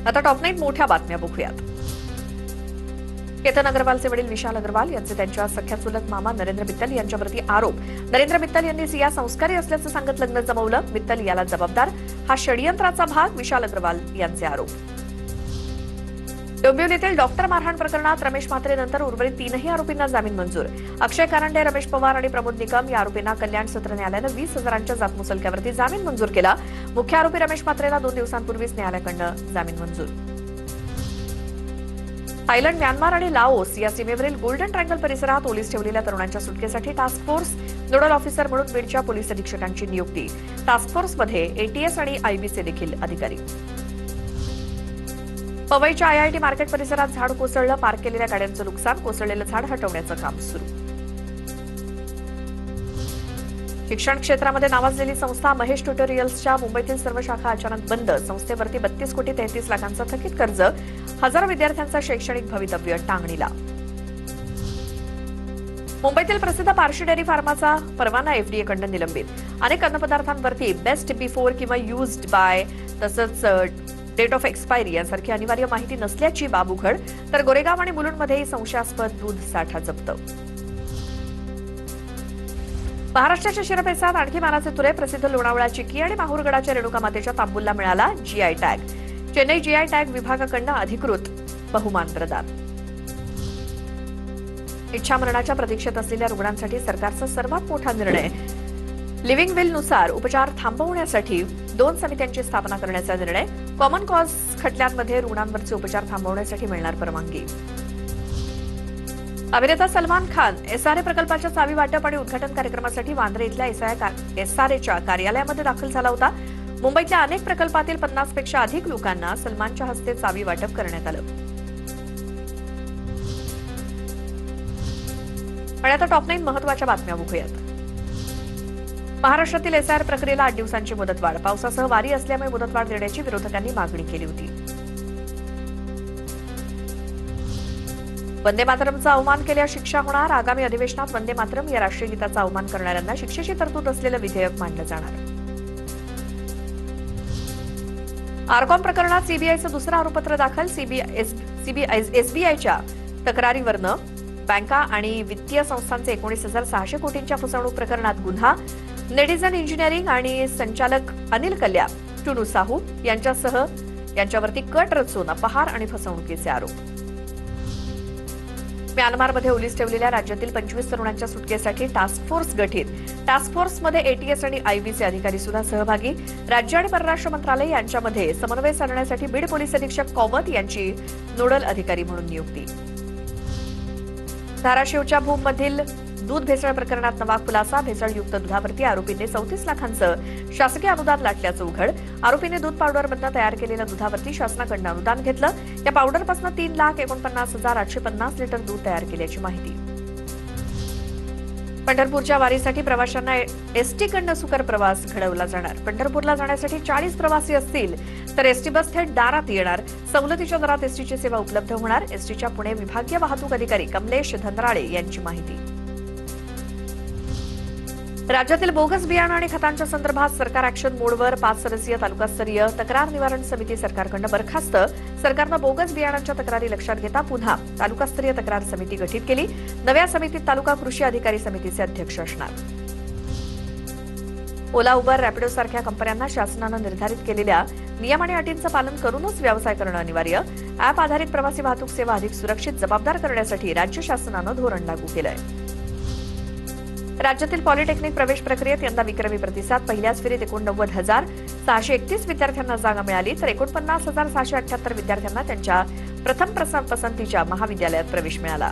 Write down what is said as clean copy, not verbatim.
आता टॉप 9 मोठ्या बातम्या बघूयात. केतन अग्रवालचे वडील विशाल अग्रवाल यांचे त्यांच्या सख्या चुलत मामा नरेंद्र मित्तल यांच्यावरती आरोप. नरेंद्र मित्तल यांनी सिया संस्कारी असल्याचं सांगत लग्न जमवलं. मित्तल याला जबाबदार. हा षडयंत्राचा भाग विशाल अग्रवाल यांचे आरोप. डोंबिवलीतील डॉक्टर मारहाण प्रकरणात रमेश म्हात्रेनंतर उर्वरित 3ही आरोपींना जामीन मंजूर. अक्षय कारंडे, रमेश पवार आणि प्रमोद निकम या आरोपींना कल्याण सत्र न्यायालयानं 20,000च्या जातमुचलक्यावरती जामीन मंजूर केला. मुख्य आरोपी रमेश म्हात्रेला 2 दिवसांपूर्वीच न्यायालयाकडून जामीन मंजूर. थायलंड, म्यानमार आणि लाओस या सीमेवरील गोल्डन ट्रायंगल परिसरात ओलीस ठेवलेल्या तरुणांच्या सुटकेसाठी टास्क फोर्स नोडल ऑफिसर म्हणून बीडच्या पोलीस अधीक्षकांची नियुक्ती. टास्क फोर्समध्ये एटीएस आणि आयबीचे देखील अधिकारी. पवईच्या आयआयटी मार्केट परिसरात झाड कोसळलं. पार्क केलेल्या गाड्यांचं नुकसान. कोसळलेलं झाड हटवण्याचं काम सुरू. शिक्षण क्षेत्रामध्ये नावाजलेली संस्था महेश ट्युटोरियल्सच्या मुंबईतील सर्व शाखा अचानक बंद. संस्थेवरती 32 कोटी 33 लाखांचं थकीत कर्ज. हजारो विद्यार्थ्यांचं शैक्षणिक भवितव्य टांगणीला. मुंबईतील प्रसिद्ध पारशी डेअरी फार्माचा परवाना एफडीएकडून निलंबित. अनेक अन्नपदार्थांवरती बेस्ट बिफोर किंवा युज्ड बाय तसंच डेट ऑफ एक्सपायरी यासारखी अनिवार्य माहिती नसल्याची बाब उघड. तर गोरेगाव आणि मुलुंडमध्येही संशयास्पद दूध साठा जप्त. महाराष्ट्राच्या शिरपेचात आणखी मानाचे तुरे. प्रसिद्ध लोणावळा चिक्की आणि माहूरगडाच्या रेणुकामातेच्या तांबूलला मिळाला GI tag. Chennai GI tag विभागाकडून अधिकृत बहुमान प्रदान. इच्छामरणाच्या प्रतीक्षेत असलेल्या रुग्णांसाठी सरकारचा सर्वात मोठा निर्णय. लिव्हिंग विलनुसार उपचार थांबवण्यासाठी 2 समित्यांची स्थापना करण्याचा निर्णय. कॉमन कॉज खटल्यांमध्ये रुग्णांवरचे उपचार थांबवण्यासाठी मिळणार परवानगी. अभिनेता सलमान खान एसआरए प्रकल्पाच्या चावी वाटप आणि उद्घाटन कार्यक्रमासाठी वांद्रे इथल्या एसआरएच्या कार्यालयामध्ये दाखल झाला होता. मुंबईतल्या अनेक प्रकल्पातील 50 पेक्षा अधिक लोकांना सलमानच्या हस्ते चावी वाटप करण्यात आलं. आणि आता टॉप 9 महत्वाच्या बातम्या बघूयात. महाराष्ट्रातील एसआर प्रक्रियेला 8 दिवसांची मुदतवाढ. पावसासह वारी असल्यामुळे मुदतवाढ देण्याची विरोधकांनी मागणी केली होती. वंदे मातरमचा अवमान केल्यास शिक्षा होणार. आगामी अधिवेशनात वंदे मातरम या राष्ट्रीय गीताचा अवमान करणाऱ्यांना शिक्षेची तरतूद असलेलं विधेयक मांडलं जाणार. आरकॉम प्रकरणात सीबीआयचं दुसरं आरोपपत्र दाखल. एसबीआयच्या तक्रारीवरनं बँका आणि वित्तीय संस्थांचे 19,600 कोटींच्या फसवणूक प्रकरणात गुन्हा. नेटिझन इंजिनिअरिंग आणि संचालक अनिल कल्या, टुनू साहू यांच्यावरती कट रचून अपहार आणि फसवणुकीचे आरोप. म्यानमारमध्ये ओलीस ठेवलेल्या राज्यातील 25 तरुणांच्या सुटकेसाठी टास्क फोर्स गठीत. टास्क फोर्समध्ये एटीएस आणि आयबीचे अधिकारी सुद्धा सहभागी. राज्य आणि परराष्ट्र मंत्रालय यांच्यामध्ये समन्वय साधण्यासाठी बीड पोलीस अधीक्षक कौवत यांची नोडल अधिकारी म्हणून नियुक्ती. धाराशिवच्या भूममधील दूध भेसळ प्रकरणात नवा खुलासा. भेसळयुक्त दुधावरती आरोपींनी 34 लाखांचं शासकीय अनुदान लाटल्याचं उघड. आरोपीने दूध पावडरमधनं तयार केलेल्या दुधावरती शासनाकडून अनुदान घेतलं. या पावडरपासून 3,49,850 लिटर दूध तयार केल्याची माहिती. पंढरपूरच्या वारीसाठी प्रवाशांना एसटीकडनं सुकर प्रवास घडवला जाणार. पंढरपूरला जाण्यासाठी 40 प्रवासी असतील तर एसटी बस थेट दारात येणार. सवलतीच्या दरात एसटीची सेवा उपलब्ध होणार. एसटीच्या पुणे विभागीय वाहतूक अधिकारी कमलेश धनराळे यांची माहिती. राज्यातील बोगस बियाणं आणि खतांच्या संदर्भात सरकार ऍक्शन मोडवर. 5 सदस्यीय तालुकास्तरीय तक्रार निवारण समिती सरकारकडून बरखास्त. सरकारनं बोगस बियाणांच्या तक्रारी लक्षात घेता पुन्हा तालुकास्तरीय तक्रार समिती गठीत केली. नव्या समितीत तालुका कृषी अधिकारी समितीचे अध्यक्ष असणार. ओला, उबर, रॅपिडो सारख्या कंपन्यांना शासनानं निर्धारित केलेल्या नियम आणि अटींचं पालन करूनच व्यवसाय करणं अनिवार्य. अॅप आधारित प्रवासी वाहतूक सेवा अधिक सुरक्षित, जबाबदार करण्यासाठी राज्य शासनानं धोरण लागू केलंय. राज्यातील पॉलिटेक्निक प्रवेश प्रक्रियेत यंदा विक्रमी प्रतिसाद. पहिल्याच फेरीत 89,631 विद्यार्थ्यांना जागा मिळाली तर 49,678 विद्यार्थ्यांना त्यांच्या प्रथम पसंतीच्या महाविद्यालयात प्रवेश मिळाला.